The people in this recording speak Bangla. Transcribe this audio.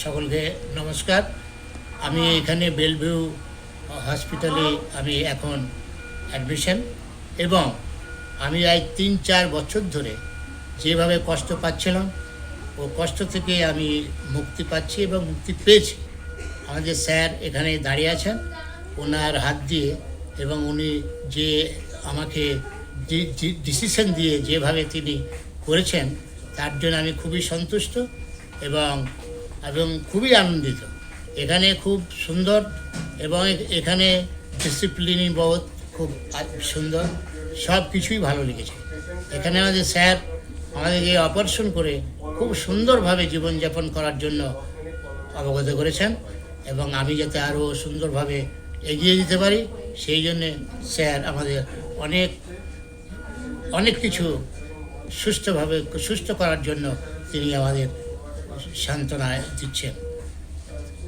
সকলকে নমস্কার। আমি এখানে বেলভিউ হসপিটালে আমি এখন অ্যাডমিশন, এবং আমি আজ ৩-৪ বছর ধরে যেভাবে কষ্ট পাচ্ছিলাম ও কষ্ট থেকে আমি মুক্তি পাচ্ছি এবং মুক্তি পেয়েছি। আমাদের স্যার এখানে দাঁড়িয়ে আছেন, ওনার হাত দিয়ে, এবং উনি যে আমাকে ডিসিশন দিয়ে যেভাবে তিনি করেছেন তার জন্য আমি খুবই সন্তুষ্ট এবং এবং খুবই আনন্দিত। এখানে খুব সুন্দর, এবং এখানে ডিসিপ্লিনই বহুত খুব সুন্দর, সব কিছুই ভালো লেগেছে। এখানে আমাদের স্যার আমাদেরকে অপারেশন করে খুব সুন্দরভাবে জীবনযাপন করার জন্য অবগত করেছেন, এবং আমি যাতে আরও সুন্দরভাবে এগিয়ে দিতে পারি সেই জন্যে স্যার আমাদের অনেক কিছু সুস্থ করার জন্য তিনি আমাদের সান্ত্বনা দিচ্ছেন।